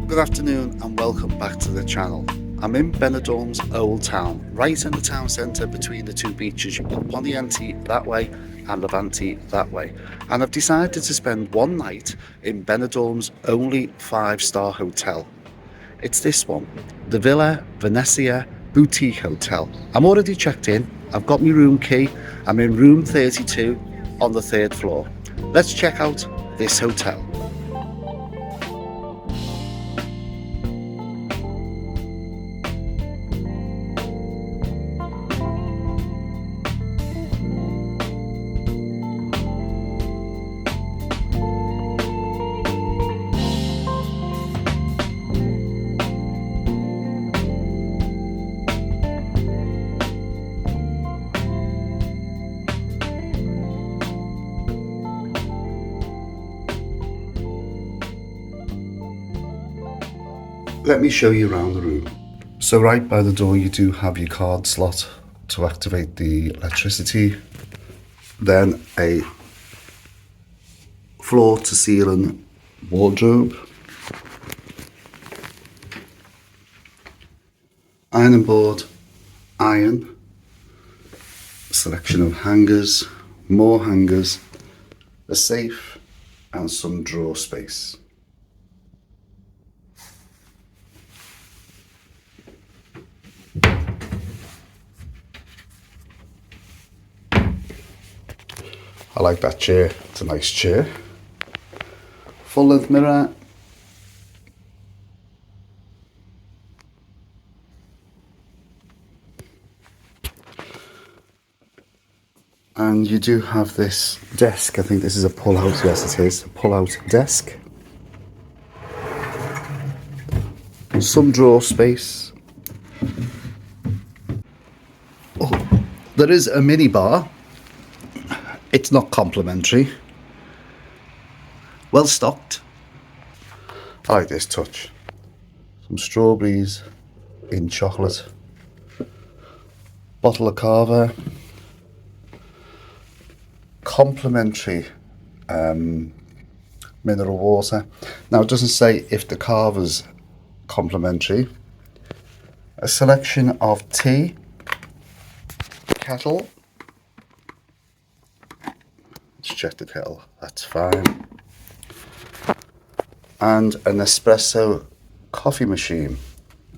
Good afternoon and welcome back to the channel. I'm in Benidorm's Old Town, right in the town centre between the two beaches. You've got Pontiente that way and Levante that way. And I've decided to spend one night in Benidorm's only 5-star hotel. It's this one, the Villa Venezia Boutique Hotel. I'm already checked in, I've got my room key, I'm in room 32 on the 3rd floor. Let's check out this hotel. Let me show you around the room. So right by the door you do have your card slot to activate the electricity. Then a floor to ceiling wardrobe. Ironing board, iron. Selection of hangers, more hangers, a safe and some drawer space. I like that chair, it's a nice chair. Full length mirror. And you do have this desk, I think this is a pull out, yes it is, a pull out desk. Some drawer space. Oh, there is a mini bar. It's not complimentary. Well stocked. I like this touch. Some strawberries in chocolate. Bottle of Cava. Complimentary mineral water. Now it doesn't say if the Cava's complimentary. A selection of tea. Kettle. Check the kettle, that's fine. And an espresso coffee machine.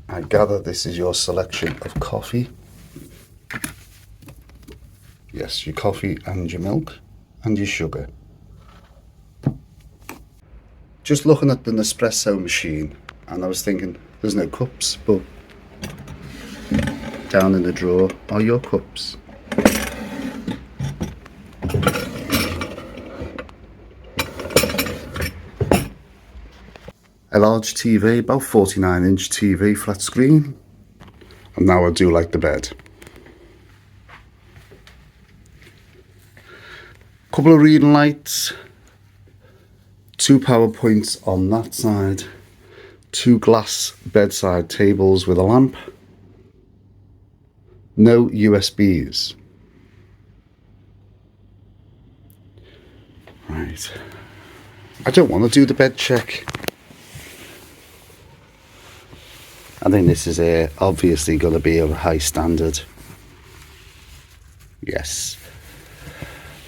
I gather this is your selection of coffee. Yes, your coffee and your milk and your sugar. Just looking at the Nespresso machine and I was thinking there's no cups, but down in the drawer are your cups. A large TV, about 49-inch TV, flat screen. And now I do like the bed. Couple of reading lights. 2 power points on that side. 2 glass bedside tables with a lamp. No USBs. Right. I don't want to do the bed check. I think this is obviously going to be of a high standard. Yes.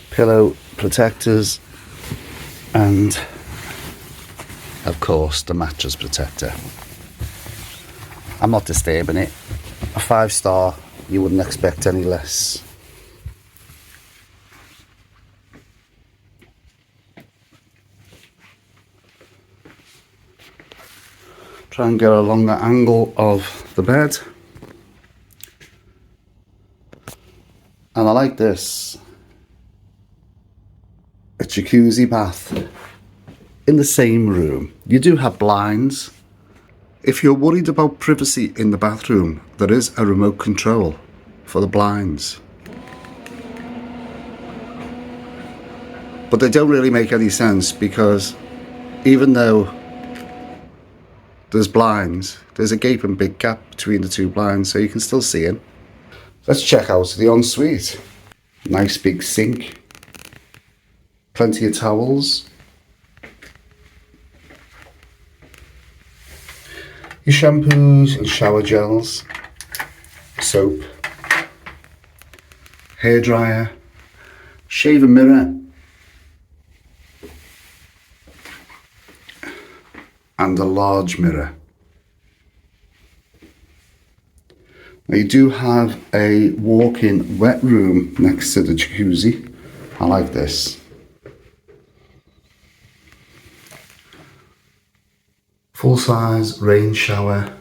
Pillow protectors and of course the mattress protector. I'm not disturbing it. A 5-star, you wouldn't expect any less. Try and get a longer angle of the bed. And I like this. A jacuzzi bath in the same room. You do have blinds. If you're worried about privacy in the bathroom, there is a remote control for the blinds. But they don't really make any sense because even though there's blinds, there's a gaping big gap between the 2 blinds so you can still see in. Let's check out the ensuite. Nice big sink. Plenty of towels. your shampoos and shower gels, soap, hairdryer, shaving mirror, and a large mirror. Now you do have a walk-in wet room next to the jacuzzi. I like this. Full-size rain shower.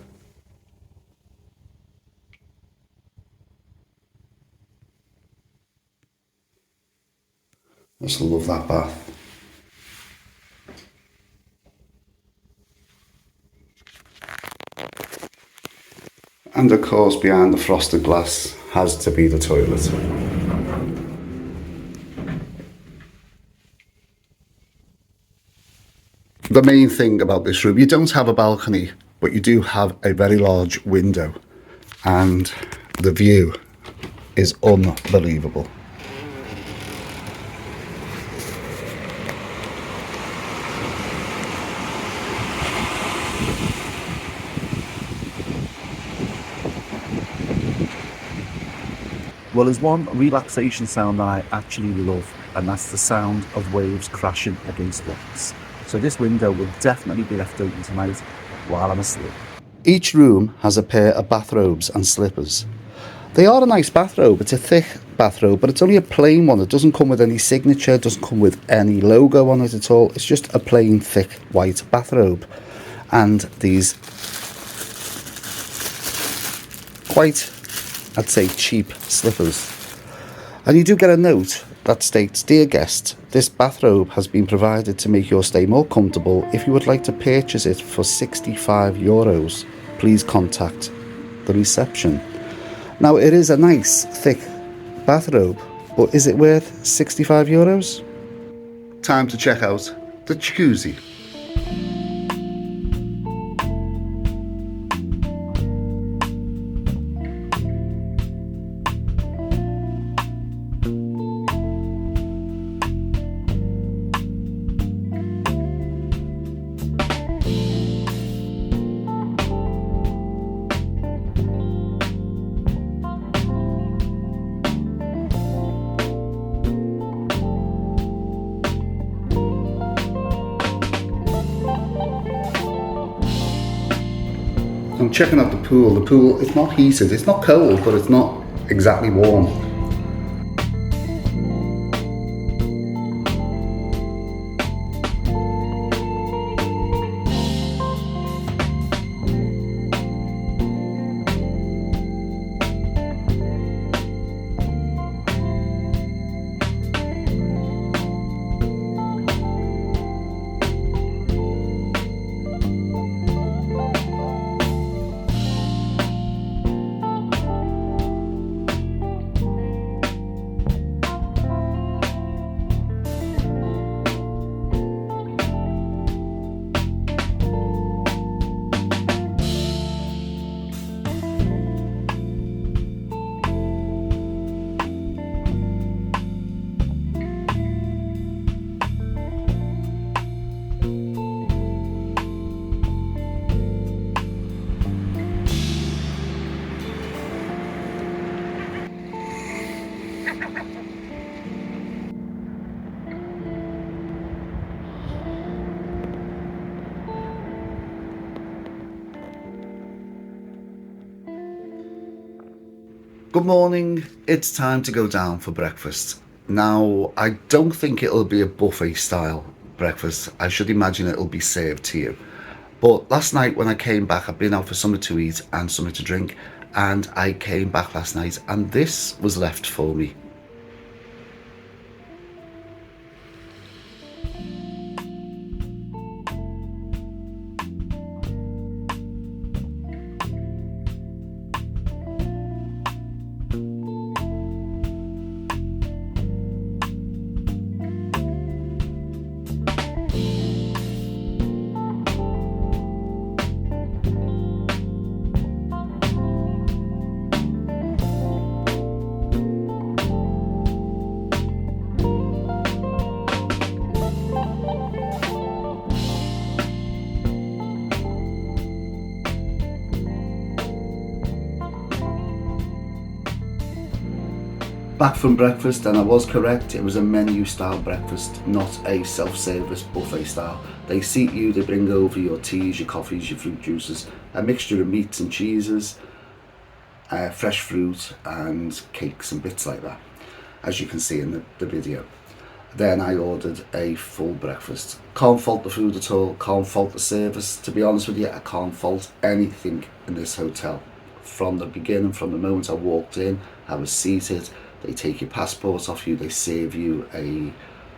I just love that bath. And of course, behind the frosted glass has to be the toilet. The main thing about this room, you don't have a balcony, but you do have a very large window, and the view is unbelievable. Well, there's one relaxation sound that I actually love, and that's the sound of waves crashing against rocks. So this window will definitely be left open tonight while I'm asleep. Each room has a pair of bathrobes and slippers. They are a nice bathrobe. It's a thick bathrobe, but it's only a plain one. It doesn't come with any signature, doesn't come with any logo on it at all. It's just a plain thick white bathrobe. And these quite, I'd say, cheap slippers. And you do get a note that states, "Dear guest, this bathrobe has been provided to make your stay more comfortable. If you would like to purchase it for €65, please contact the reception." Now, it is a nice, thick bathrobe, but is it worth €65? Time to check out the jacuzzi. I'm checking out the pool. The pool, it's not heated, it's not cold, but it's not exactly warm. Good morning, it's time to go down for breakfast. Now, I don't think it'll be a buffet style breakfast. I should imagine it'll be served to you. But last night when I came back, I've been out for something to eat and something to drink, and I came back last night and this was left for me. back from breakfast and I was correct, it was a menu style breakfast, not a self-service buffet style. They seat you, they bring over your teas, your coffees, your fruit juices, a mixture of meats and cheeses, fresh fruit and cakes and bits like that, as you can see in the video. Then I ordered a full breakfast. Can't fault the food at all, can't fault the service. To be honest with you, I can't fault anything in this hotel. From the beginning, from the moment I walked in, I was seated, they take your passport off you, they serve you a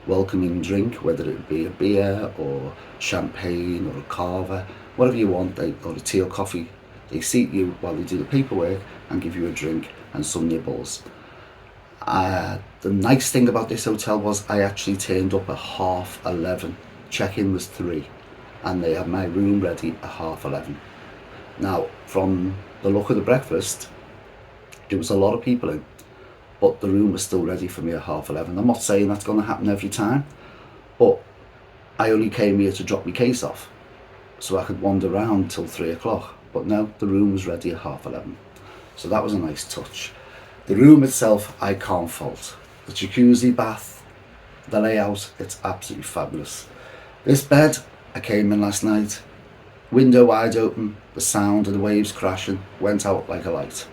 welcoming drink, whether it be a beer or champagne or a cava, whatever you want, or a tea or coffee. They seat you while they do the paperwork and give you a drink and some nibbles. The nice thing about this hotel was I actually turned up at 11:30. Check-in was 3 and they had my room ready at 11:30. Now, from the look of the breakfast, there was a lot of people in, but the room was still ready for me at 11:30. I'm not saying that's going to happen every time, but I only came here to drop my case off so I could wander around till 3 o'clock. But no, the room was ready at 11:30. So that was a nice touch. The room itself, I can't fault. The jacuzzi bath, the layout, it's absolutely fabulous. This bed, I came in last night, window wide open, the sound of the waves crashing went out like a light.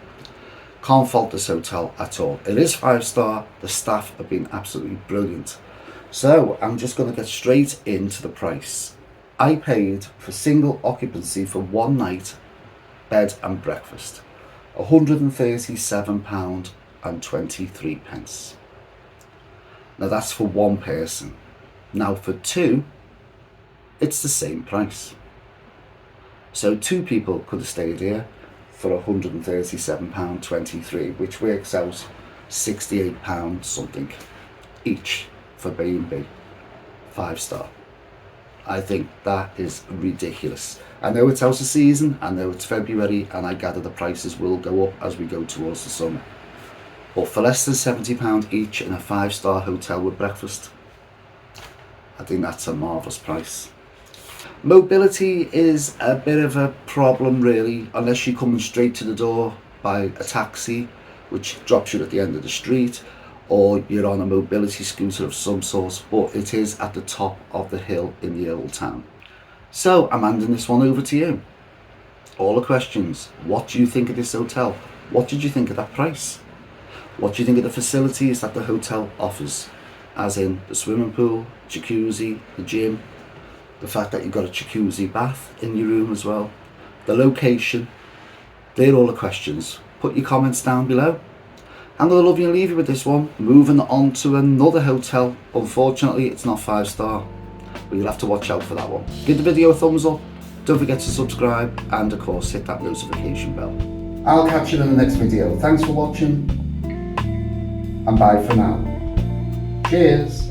Can't fault this hotel at all. It is 5-star, the staff have been absolutely brilliant. So I'm just going to get straight into the price. I paid for single occupancy for one night, bed and breakfast, £137.23. Now that's for one person. Now for two, it's the same price. So 2 people could have stayed here for £137.23, which works out £68 something each for B&B, 5-star. I think that is ridiculous. I know it's out of season, I know it's February, and I gather the prices will go up as we go towards the summer. But for less than £70 each in a 5-star hotel with breakfast, I think that's a marvellous price. Mobility is a bit of a problem really, unless you're coming straight to the door by a taxi, which drops you at the end of the street, or you're on a mobility scooter of some sort, but it is at the top of the hill in the old town. So I'm handing this one over to you. All the questions. What do you think of this hotel? What did you think of that price? What do you think of the facilities that the hotel offers? As in the swimming pool, jacuzzi, the gym, the fact that you've got a jacuzzi bath in your room as well, the location. They're all the questions. Put your comments down below. I'm going to love you and leave you with this one. Moving on to another hotel. Unfortunately, it's not 5-star, but you'll have to watch out for that one. Give the video a thumbs up. Don't forget to subscribe and of course hit that notification bell. I'll catch you in the next video. Thanks for watching and bye for now. Cheers.